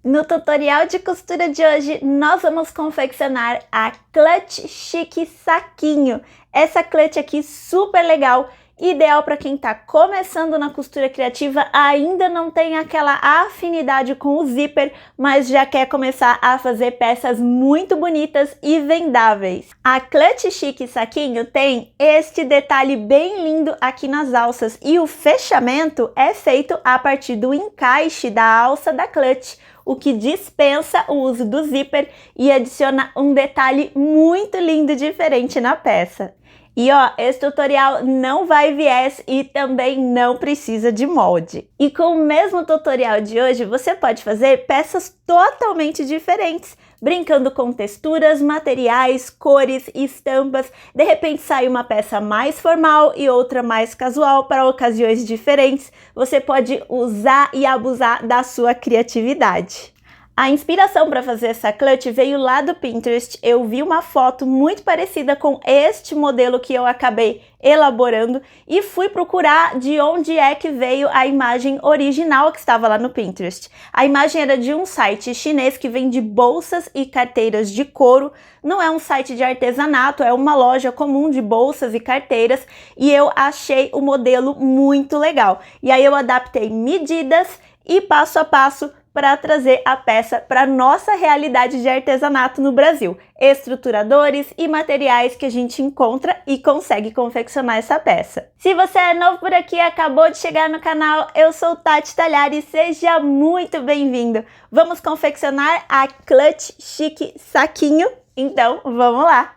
No tutorial de costura de hoje, nós vamos confeccionar a clutch chique saquinho. Essa clutch aqui super legal, ideal para quem está começando na costura criativa, ainda não tem aquela afinidade com o zíper, mas já quer começar a fazer peças muito bonitas e vendáveis. A clutch chique saquinho tem este detalhe bem lindo aqui nas alças e o fechamento é feito a partir do encaixe da alça da clutch, o que dispensa o uso do zíper e adiciona um detalhe muito lindo e diferente na peça. E ó, esse tutorial não vai viés e também não precisa de molde. E com o mesmo tutorial de hoje, você pode fazer peças totalmente diferentes, brincando com texturas, materiais, cores e estampas. De repente sai uma peça mais formal e outra mais casual para ocasiões diferentes. Você pode usar e abusar da sua criatividade. A inspiração para fazer essa clutch veio lá do Pinterest. Eu vi uma foto muito parecida com este modelo que eu acabei elaborando e fui procurar de onde é que veio a imagem original que estava lá no Pinterest. A imagem era de um site chinês que vende bolsas e carteiras de couro. Não é um site de artesanato, é uma loja comum de bolsas e carteiras, e eu achei o modelo muito legal. E aí eu adaptei medidas e passo a passo para trazer a peça para nossa realidade de artesanato no Brasil. Estruturadores e materiais que a gente encontra e consegue confeccionar essa peça. Se você é novo por aqui e acabou de chegar no canal, eu sou Tati Talhares, seja muito bem-vindo. Vamos confeccionar a clutch chique saquinho? Então, vamos lá!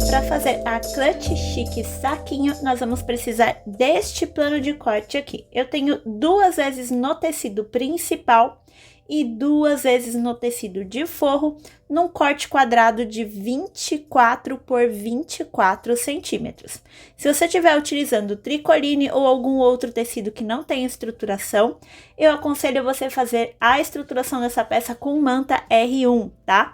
Para fazer a clutch chique saquinho, nós vamos precisar deste plano de corte aqui. Eu tenho 2 vezes no tecido principal e 2 vezes no tecido de forro, num corte quadrado de 24 por 24 centímetros. Se você estiver utilizando tricoline ou algum outro tecido que não tem estruturação, eu aconselho você fazer a estruturação dessa peça com manta R1, tá?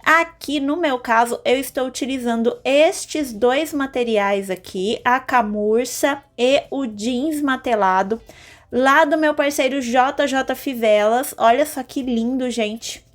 Aqui no meu caso, eu estou utilizando estes 2 materiais aqui, a camurça e o jeans matelado, lá do meu parceiro JJ Fivelas. Olha só que lindo, gente.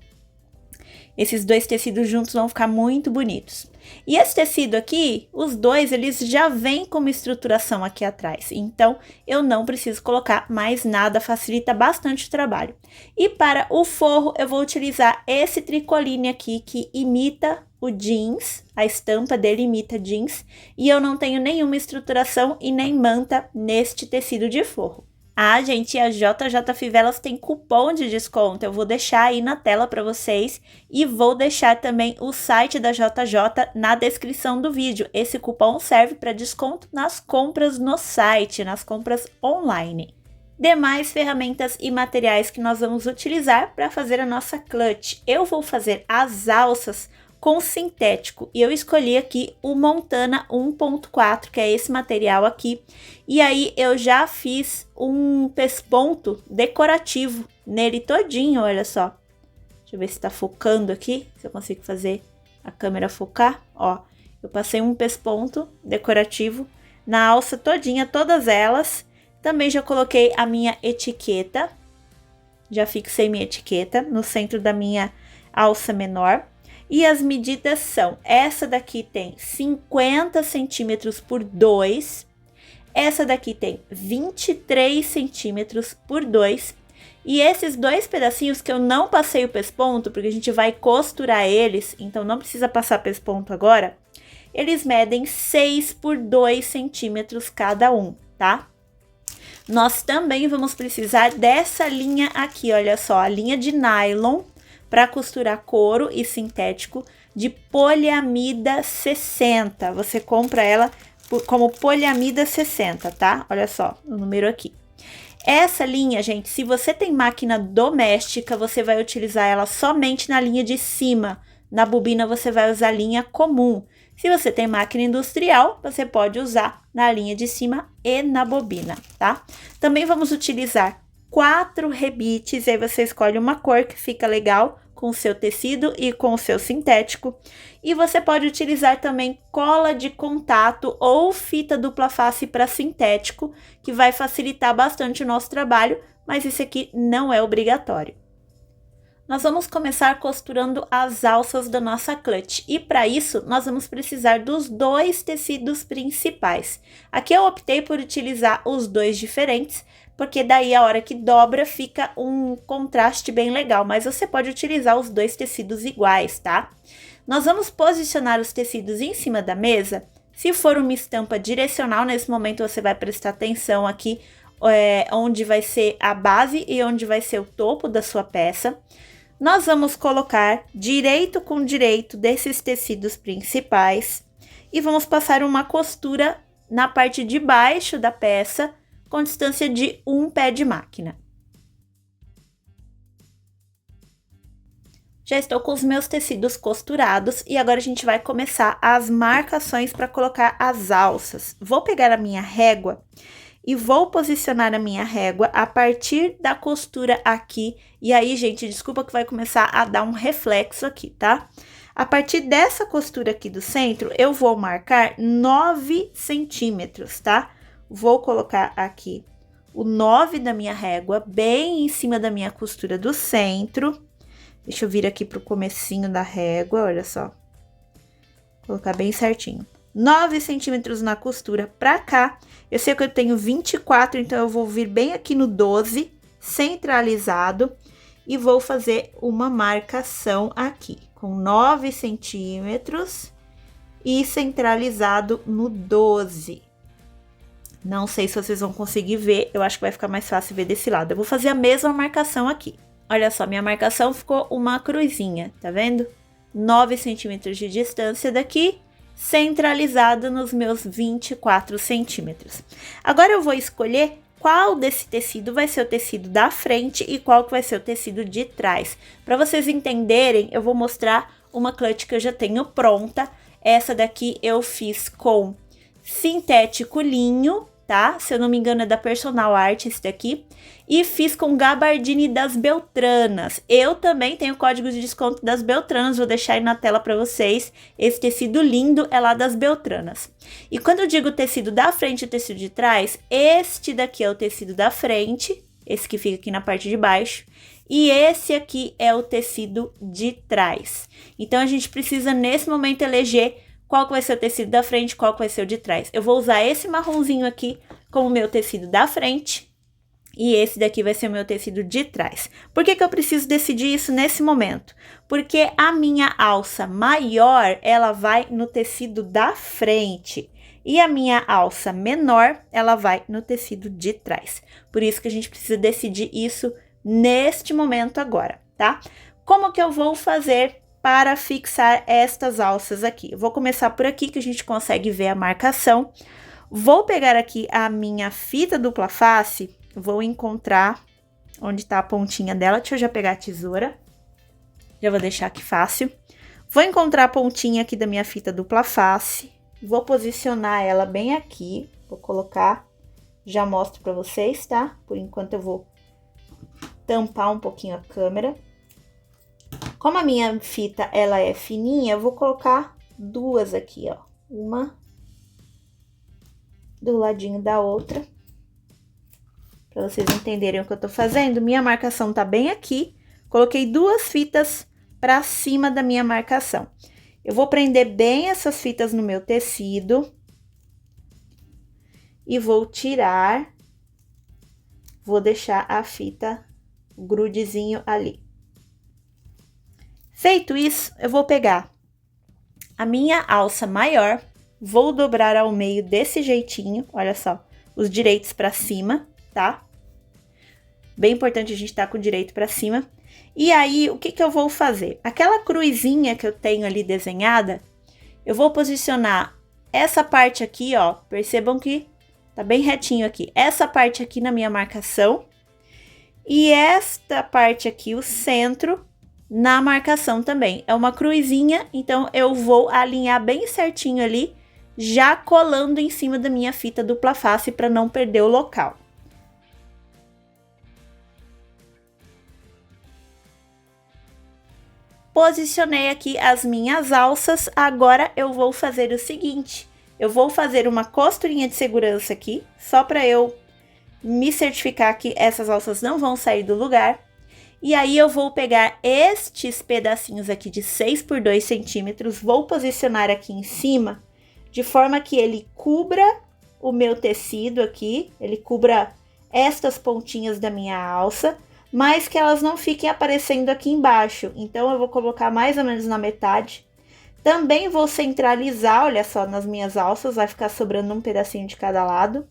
Esses 2 tecidos juntos vão ficar muito bonitos. E esse tecido aqui, os 2, eles já vêm com uma estruturação aqui atrás. Então, eu não preciso colocar mais nada, facilita bastante o trabalho. E para o forro, eu vou utilizar esse tricoline aqui, que imita o jeans. A estampa dele imita jeans. E eu não tenho nenhuma estruturação e nem manta neste tecido de forro. Ah, gente, a JJ Fivelas tem cupom de desconto, eu vou deixar aí na tela para vocês e vou deixar também o site da JJ na descrição do vídeo. Esse cupom serve para desconto nas compras no site, nas compras online. Demais ferramentas e materiais que nós vamos utilizar para fazer a nossa clutch. Eu vou fazer as alças com sintético e eu escolhi aqui o Montana 1.4, que é esse material aqui, e aí eu já fiz um pesponto decorativo nele todinho, olha só. Deixa eu ver se tá focando aqui, se eu consigo fazer a câmera focar, ó. Eu passei um pesponto decorativo na alça todinha, todas elas. Também já coloquei a minha etiqueta, já fixei minha etiqueta no centro da minha alça menor. E as medidas são, essa daqui tem 50 centímetros por 2, essa daqui tem 23 centímetros por 2, e esses 2 pedacinhos que eu não passei o pesponto, porque a gente vai costurar eles, então não precisa passar pesponto agora, eles medem 6 por 2 centímetros cada um, tá? Nós também vamos precisar dessa linha aqui, olha só, a linha de nylon, para costurar couro e sintético de poliamida 60. Você compra ela como poliamida 60, tá? Olha só o número aqui. Essa linha, gente, se você tem máquina doméstica, você vai utilizar ela somente na linha de cima. Na bobina você vai usar a linha comum. Se você tem máquina industrial, você pode usar na linha de cima e na bobina, tá? Também vamos utilizar 4 rebites, aí você escolhe uma cor que fica legal com o seu tecido e com o seu sintético. E você pode utilizar também cola de contato ou fita dupla face para sintético, que vai facilitar bastante o nosso trabalho, mas isso aqui não é obrigatório. Nós vamos começar costurando as alças da nossa clutch e para isso nós vamos precisar dos 2 tecidos principais. Aqui eu optei por utilizar os 2 diferentes, porque daí a hora que dobra fica um contraste bem legal, mas você pode utilizar os 2 tecidos iguais, tá? Nós vamos posicionar os tecidos em cima da mesa. Se for uma estampa direcional, nesse momento você vai prestar atenção aqui onde vai ser a base e onde vai ser o topo da sua peça. Nós vamos colocar direito com direito desses tecidos principais e vamos passar uma costura na parte de baixo da peça com distância de 1 pé de máquina. Já estou com os meus tecidos costurados e agora a gente vai começar as marcações para colocar as alças. Vou pegar a minha régua e vou posicionar a minha régua a partir da costura aqui. E aí, gente, desculpa que vai começar a dar um reflexo aqui, tá? A partir dessa costura aqui do centro, eu vou marcar 9 centímetros, tá? Vou colocar aqui o 9 da minha régua, bem em cima da minha costura do centro. Deixa eu vir aqui pro comecinho da régua, olha só. Colocar bem certinho. 9 centímetros na costura pra cá. Eu sei que eu tenho 24, então eu vou vir bem aqui no 12, centralizado, e vou fazer uma marcação aqui, com 9 centímetros e centralizado no 12. Não sei se vocês vão conseguir ver, eu acho que vai ficar mais fácil ver desse lado. Eu vou fazer a mesma marcação aqui. Olha só, minha marcação ficou uma cruzinha, tá vendo? 9 centímetros de distância daqui, centralizado nos meus 24 centímetros. Agora eu vou escolher qual desse tecido vai ser o tecido da frente e qual que vai ser o tecido de trás. Para vocês entenderem, eu vou mostrar uma clutch que eu já tenho pronta. Essa daqui eu fiz com sintético linho, tá? Se eu não me engano é da Personal Art esse daqui. E fiz com gabardine das Beltranas. Eu também tenho código de desconto das Beltranas, vou deixar aí na tela para vocês. Esse tecido lindo é lá das Beltranas. E quando eu digo tecido da frente e tecido de trás, este daqui é o tecido da frente, esse que fica aqui na parte de baixo. E esse aqui é o tecido de trás. Então, a gente precisa, nesse momento, eleger qual que vai ser o tecido da frente, qual que vai ser o de trás. Eu vou usar esse marronzinho aqui como meu tecido da frente. E esse daqui vai ser o meu tecido de trás. Por que que eu preciso decidir isso nesse momento? Porque a minha alça maior, ela vai no tecido da frente. E a minha alça menor, ela vai no tecido de trás. Por isso que a gente precisa decidir isso neste momento agora, tá? Como que eu vou fazer para fixar estas alças aqui? Eu vou começar por aqui, que a gente consegue ver a marcação. Vou pegar aqui a minha fita dupla face. Vou encontrar onde tá a pontinha dela. Deixa eu já pegar a tesoura. Já vou deixar aqui fácil. Vou encontrar a pontinha aqui da minha fita dupla face. Vou posicionar ela bem aqui. Vou colocar. Já mostro pra vocês, tá? Por enquanto eu vou tampar um pouquinho a câmera. Como a minha fita, ela é fininha, eu vou colocar duas aqui, ó. Uma do ladinho da outra. Pra vocês entenderem o que eu tô fazendo, minha marcação tá bem aqui. Coloquei duas fitas pra cima da minha marcação. Eu vou prender bem essas fitas no meu tecido. E vou tirar. Vou deixar a fita grudezinho ali. Feito isso, eu vou pegar a minha alça maior. Vou dobrar ao meio desse jeitinho, olha só, os direitos pra cima, tá? Bem importante a gente tá com o direito pra cima. E aí, o que que eu vou fazer? Aquela cruzinha que eu tenho ali desenhada, eu vou posicionar essa parte aqui, ó. Percebam que tá bem retinho aqui. Essa parte aqui na minha marcação. E esta parte aqui, o centro, na marcação também. É uma cruzinha, então eu vou alinhar bem certinho ali, já colando em cima da minha fita dupla face para não perder o local. Posicionei aqui as minhas alças, agora eu vou fazer o seguinte, eu vou fazer uma costurinha de segurança aqui, só para eu me certificar que essas alças não vão sair do lugar. E aí eu vou pegar estes pedacinhos aqui de 6 por 2 centímetros, vou posicionar aqui em cima, de forma que ele cubra o meu tecido aqui, ele cubra estas pontinhas da minha alça, mas que elas não fiquem aparecendo aqui embaixo. Então, eu vou colocar mais ou menos na metade. Também vou centralizar, olha só, nas minhas alças, vai ficar sobrando um pedacinho de cada lado.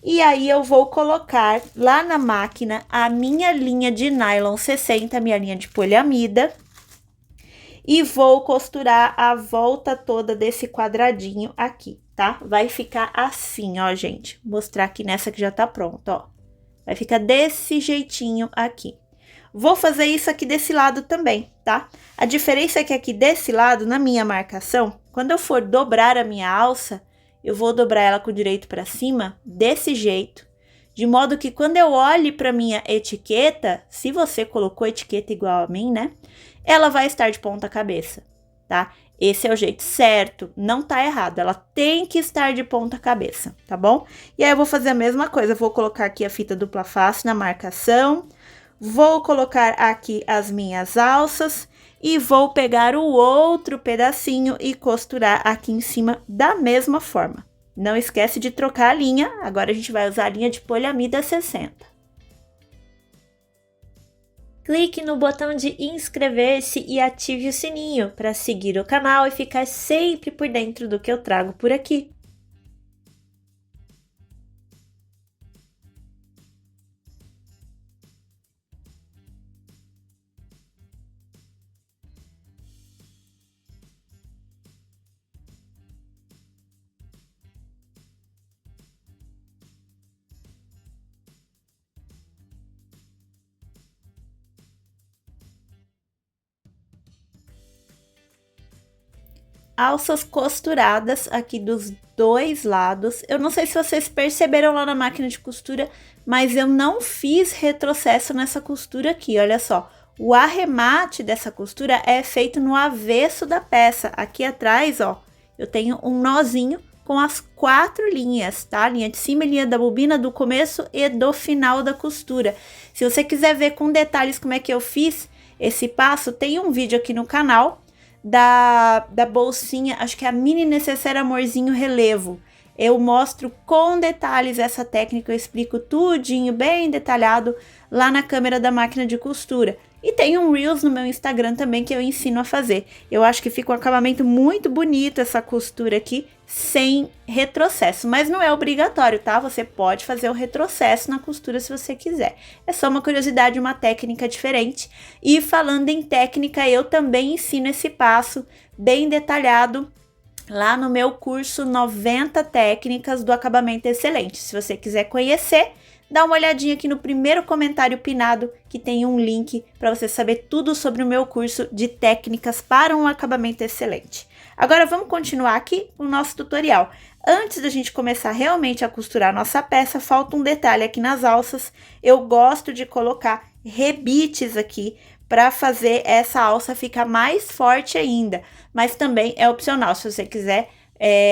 E aí, eu vou colocar lá na máquina a minha linha de nylon 60, minha linha de poliamida. E vou costurar a volta toda desse quadradinho aqui, tá? Vai ficar assim, ó, gente. Vou mostrar aqui nessa que já tá pronta, ó. Vai ficar desse jeitinho aqui. Vou fazer isso aqui desse lado também, tá? A diferença é que aqui desse lado, na minha marcação, quando eu for dobrar a minha alça, eu vou dobrar ela com o direito para cima, desse jeito. De modo que quando eu olhe para minha etiqueta, se você colocou etiqueta igual a mim, né? Ela vai estar de ponta cabeça, tá? Esse é o jeito certo, não tá errado, ela tem que estar de ponta cabeça, tá bom? E aí eu vou fazer a mesma coisa, vou colocar aqui a fita dupla face na marcação, vou colocar aqui as minhas alças e vou pegar o outro pedacinho e costurar aqui em cima da mesma forma. Não esquece de trocar a linha, agora a gente vai usar a linha de poliamida 60. Clique no botão de inscrever-se e ative o sininho para seguir o canal e ficar sempre por dentro do que eu trago por aqui. Alças costuradas aqui dos dois lados. Eu não sei se vocês perceberam lá na máquina de costura, mas eu não fiz retrocesso nessa costura aqui, olha só. O arremate dessa costura é feito no avesso da peça. Aqui atrás, ó, eu tenho um nozinho com as 4 linhas, tá? Linha de cima e linha da bobina do começo e do final da costura. Se você quiser ver com detalhes como é que eu fiz esse passo, tem um vídeo aqui no canal da bolsinha, acho que é a mini necessaire amorzinho relevo. Eu mostro com detalhes essa técnica, eu explico tudinho, bem detalhado, lá na câmera da máquina de costura. E tem um Reels no meu Instagram também que eu ensino a fazer. Eu acho que fica um acabamento muito bonito essa costura aqui, sem retrocesso. Mas não é obrigatório, tá? Você pode fazer o retrocesso na costura se você quiser. É só uma curiosidade, uma técnica diferente. E falando em técnica, eu também ensino esse passo bem detalhado lá no meu curso 90 técnicas do acabamento excelente. Se você quiser conhecer, dá uma olhadinha aqui no primeiro comentário pinado, que tem um link para você saber tudo sobre o meu curso de técnicas para um acabamento excelente. Agora vamos continuar aqui o nosso tutorial. Antes da gente começar realmente a costurar a nossa peça, falta um detalhe aqui nas alças. Eu gosto de colocar rebites aqui para fazer essa alça ficar mais forte ainda, mas também é opcional, se você quiser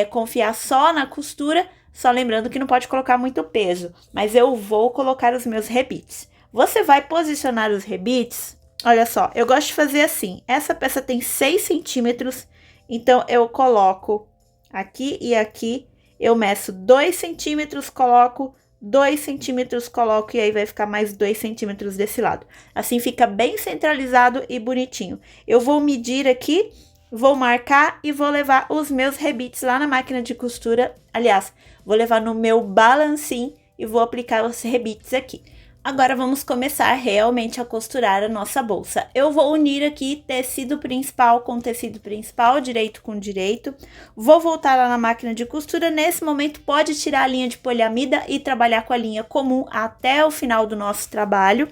confiar só na costura, só lembrando que não pode colocar muito peso, mas eu vou colocar os meus rebites. Você vai posicionar os rebites, olha só, eu gosto de fazer assim, essa peça tem 6 centímetros, então eu coloco aqui e aqui, eu meço 2 centímetros, coloco 2 centímetros, coloco e aí vai ficar mais 2 centímetros desse lado. Assim fica bem centralizado e bonitinho. Eu vou medir aqui, vou marcar e vou levar os meus rebites lá na máquina de costura. Aliás, vou levar no meu balancim e vou aplicar os rebites aqui. Agora vamos começar realmente a costurar a nossa bolsa. Eu vou unir aqui tecido principal com tecido principal, direito com direito. Vou voltar lá na máquina de costura. Nesse momento pode tirar a linha de poliamida e trabalhar com a linha comum até o final do nosso trabalho.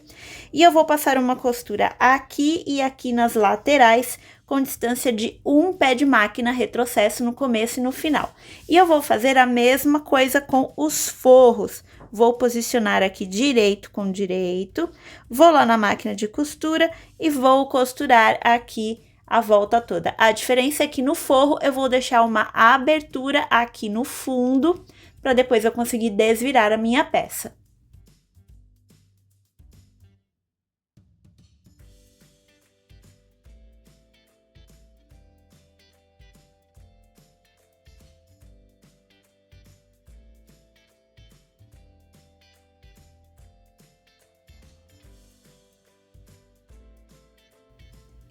E eu vou passar uma costura aqui e aqui nas laterais, com distância de um pé de máquina, retrocesso no começo e no final. E eu vou fazer a mesma coisa com os forros. vou posicionar aqui direito com direito, vou lá na máquina de costura e vou costurar aqui a volta toda. A diferença é que no forro eu vou deixar uma abertura aqui no fundo, para depois eu conseguir desvirar a minha peça.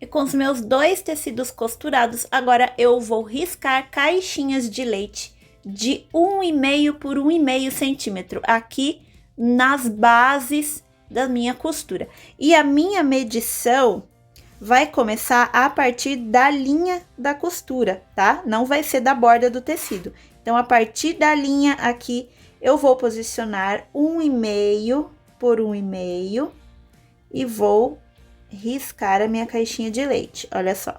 E com os meus 2 tecidos costurados, agora eu vou riscar caixinhas de leite de 1,5 por 1,5 centímetro aqui nas bases da minha costura. E a minha medição vai começar a partir da linha da costura, tá? Não vai ser da borda do tecido. Então, a partir da linha aqui, eu vou posicionar 1,5 por 1,5 e vou riscar a minha caixinha de leite, olha só.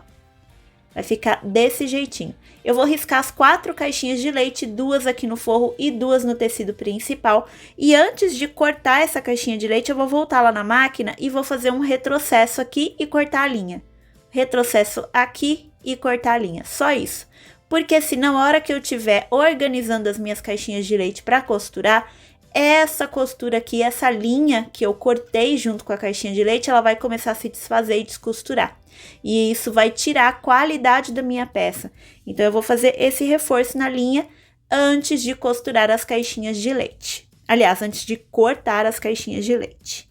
Vai ficar desse jeitinho. Eu vou riscar as 4 caixinhas de leite, 2 aqui no forro e 2 no tecido principal. E antes de cortar essa caixinha de leite, eu vou voltar lá na máquina e vou fazer um retrocesso aqui e cortar a linha. Retrocesso aqui e cortar a linha, só isso. Porque senão, a hora que eu estiver organizando as minhas caixinhas de leite para costurar, essa costura aqui, essa linha que eu cortei junto com a caixinha de leite, ela vai começar a se desfazer e descosturar. E isso vai tirar a qualidade da minha peça. Então, eu vou fazer esse reforço na linha antes de costurar as caixinhas de leite. Aliás, antes de cortar as caixinhas de leite.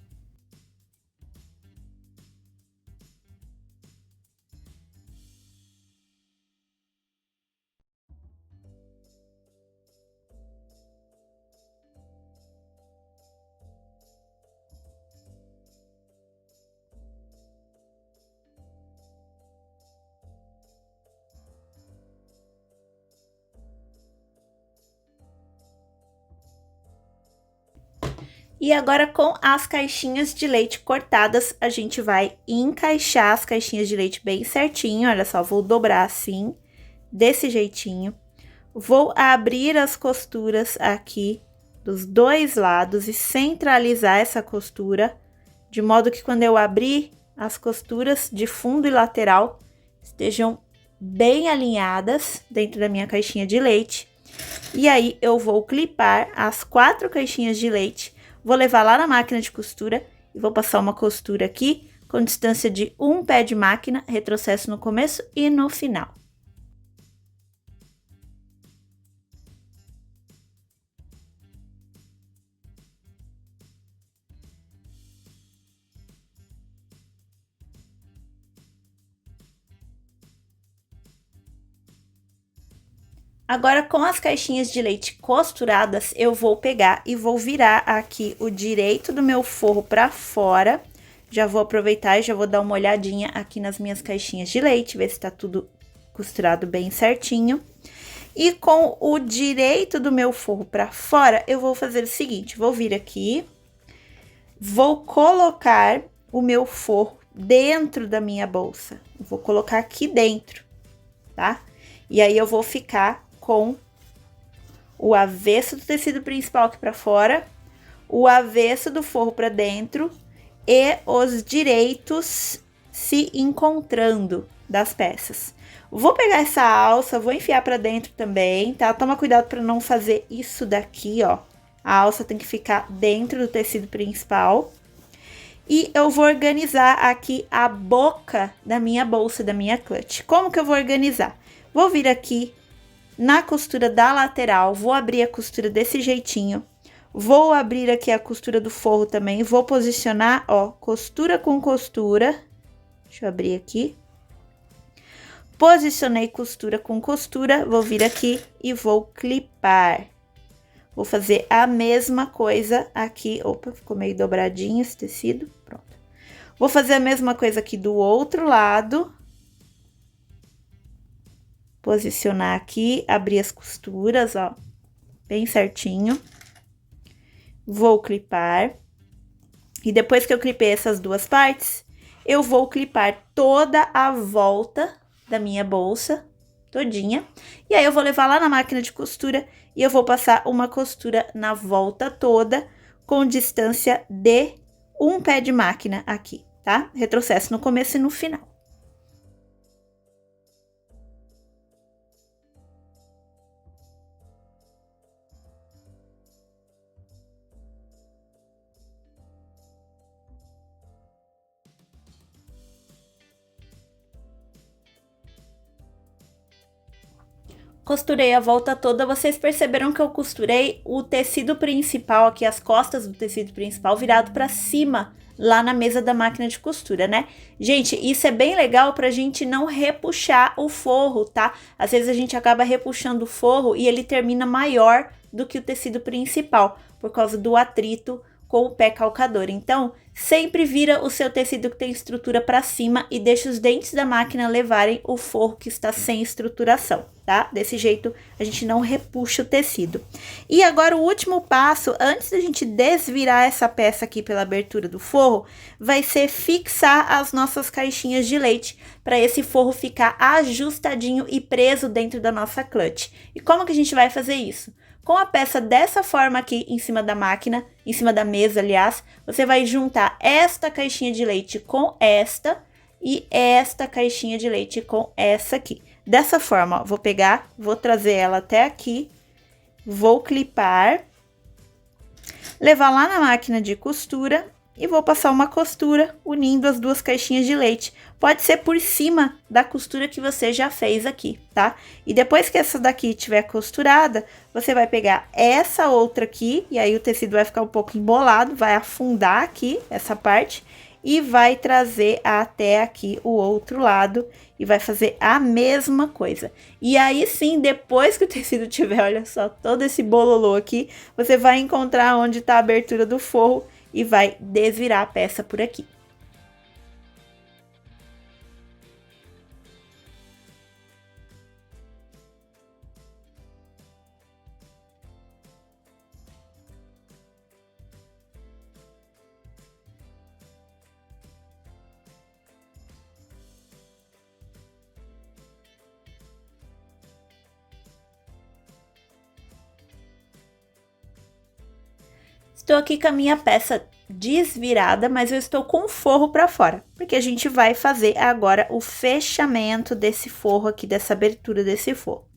E agora, com as caixinhas de leite cortadas, a gente vai encaixar as caixinhas de leite bem certinho. Olha só, vou dobrar assim, desse jeitinho. Vou abrir as costuras aqui dos 2 lados e centralizar essa costura, de modo que quando eu abrir, as costuras de fundo e lateral estejam bem alinhadas dentro da minha caixinha de leite. E aí, eu vou clipar as 4 caixinhas de leite. Vou levar lá na máquina de costura e vou passar uma costura aqui com distância de 1 pé de máquina, retrocesso no começo e no final. Agora, com as caixinhas de leite costuradas, eu vou pegar e vou virar aqui o direito do meu forro para fora. Já vou aproveitar e já vou dar uma olhadinha aqui nas minhas caixinhas de leite, ver se tá tudo costurado bem certinho. E com o direito do meu forro para fora, eu vou fazer o seguinte, vou vir aqui, vou colocar o meu forro dentro da minha bolsa. Vou colocar aqui dentro, tá? E aí, eu vou ficar com o avesso do tecido principal aqui para fora, o avesso do forro para dentro e os direitos se encontrando das peças. Vou pegar essa alça, vou enfiar para dentro também, tá? Toma cuidado para não fazer isso daqui, ó. A alça tem que ficar dentro do tecido principal. E eu vou organizar aqui a boca da minha bolsa, da minha clutch. Como que eu vou organizar? Vou vir aqui na costura da lateral, vou abrir a costura desse jeitinho, vou abrir aqui a costura do forro também, vou posicionar, ó, costura com costura, deixa eu abrir aqui, posicionei costura com costura, vou vir aqui e vou clipar. Vou fazer a mesma coisa aqui, opa, ficou meio dobradinho esse tecido, pronto. Vou fazer a mesma coisa aqui do outro lado. Posicionar aqui, abrir as costuras, ó, bem certinho. Vou clipar. E depois que eu clipei essas 2 partes, eu vou clipar toda a volta da minha bolsa, todinha. E aí, eu vou levar lá na máquina de costura e eu vou passar uma costura na volta toda com distância de um pé de máquina aqui, tá? Retrocesso no começo e no final. Costurei a volta toda, vocês perceberam que eu costurei o tecido principal aqui, as costas do tecido principal virado para cima, lá na mesa da máquina de costura, né? Gente, isso é bem legal pra gente não repuxar o forro, tá? Às vezes a gente acaba repuxando o forro e ele termina maior do que o tecido principal, por causa do atrito com o pé calcador. Então, sempre vira o seu tecido que tem estrutura para cima e deixa os dentes da máquina levarem o forro que está sem estruturação, tá? Desse jeito a gente não repuxa o tecido. E agora o último passo, antes da gente desvirar essa peça aqui pela abertura do forro, vai ser fixar as nossas caixinhas de leite para esse forro ficar ajustadinho e preso dentro da nossa clutch. E como que a gente vai fazer isso? Com a peça dessa forma aqui em cima da máquina, em cima da mesa, aliás, você vai juntar esta caixinha de leite com esta e esta caixinha de leite com essa aqui. Dessa forma, ó, vou pegar, vou trazer ela até aqui, vou clipar, levar lá na máquina de costura e vou passar uma costura unindo as duas caixinhas de leite. Pode ser por cima da costura que você já fez aqui, tá? E depois que essa daqui estiver costurada, você vai pegar essa outra aqui, e aí o tecido vai ficar um pouco embolado, vai afundar aqui essa parte, e vai trazer até aqui o outro lado, e vai fazer a mesma coisa. E aí sim, depois que o tecido tiver, olha só, todo esse bololô aqui, você vai encontrar onde tá a abertura do forro, e vai desvirar a peça por aqui. Estou aqui com a minha peça desvirada, mas eu estou com o forro para fora, porque a gente vai fazer agora o fechamento desse forro aqui, dessa abertura desse forro.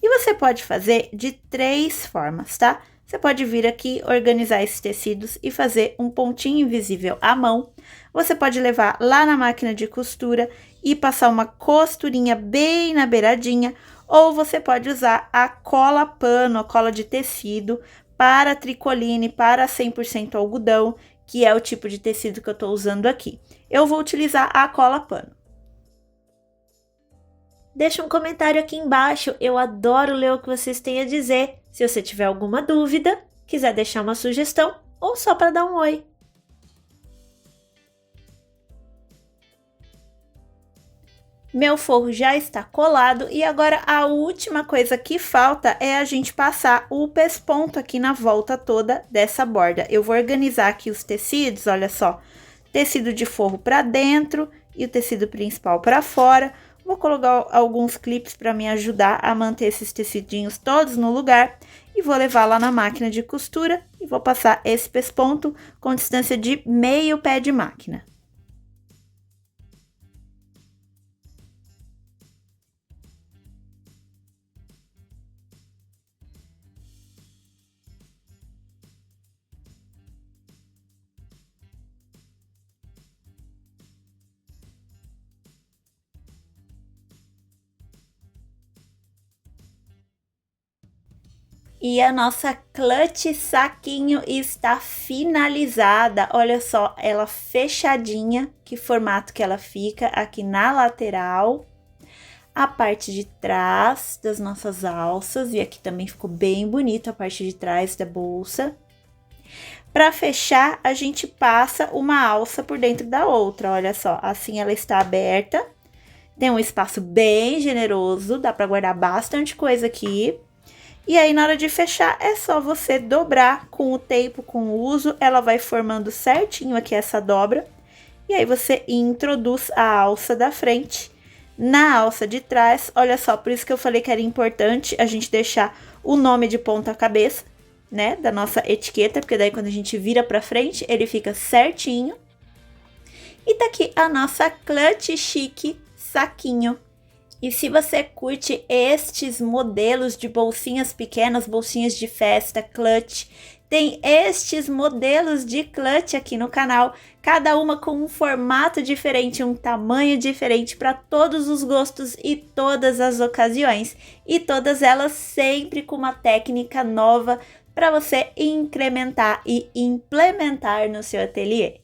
E você pode fazer de 3 formas, tá? Você pode vir aqui, organizar esses tecidos e fazer um pontinho invisível à mão. Você pode levar lá na máquina de costura e passar uma costurinha bem na beiradinha, ou você pode usar a cola pano, a cola de tecido, para tricoline, para 100% algodão, que é o tipo de tecido que eu tô usando aqui. Eu vou utilizar a cola pano. Deixa um comentário aqui embaixo, eu adoro ler o que vocês têm a dizer. Se você tiver alguma dúvida, quiser deixar uma sugestão ou só para dar um oi. Meu forro já está colado e agora a última coisa que falta é a gente passar o pesponto aqui na volta toda dessa borda. Eu vou organizar aqui os tecidos, olha só, tecido de forro para dentro e o tecido principal para fora. Vou colocar alguns clipes para me ajudar a manter esses tecidinhos todos no lugar e vou levar lá na máquina de costura e vou passar esse pesponto com distância de meio pé de máquina. E a nossa clutch saquinho está finalizada. Olha só, ela fechadinha, que formato que ela fica aqui na lateral. A parte de trás das nossas alças, e aqui também ficou bem bonito a parte de trás da bolsa. Para fechar, a gente passa uma alça por dentro da outra, olha só, assim ela está aberta. Tem um espaço bem generoso, dá para guardar bastante coisa aqui. E aí, na hora de fechar, é só você dobrar com o tempo, com o uso, ela vai formando certinho aqui essa dobra. E aí, você introduz a alça da frente, Na alça de trás, olha só, por isso que eu falei que era importante a gente deixar o nome de ponta cabeça, né, da nossa etiqueta, porque daí quando a gente vira pra frente, ele fica certinho. E tá aqui a nossa clutch chique saquinho. E se você curte estes modelos de bolsinhas pequenas, bolsinhas de festa, clutch, tem estes modelos de clutch aqui no canal, cada uma com um formato diferente, um tamanho diferente para todos os gostos e todas as ocasiões. E todas elas sempre com uma técnica nova para você incrementar e implementar no seu ateliê.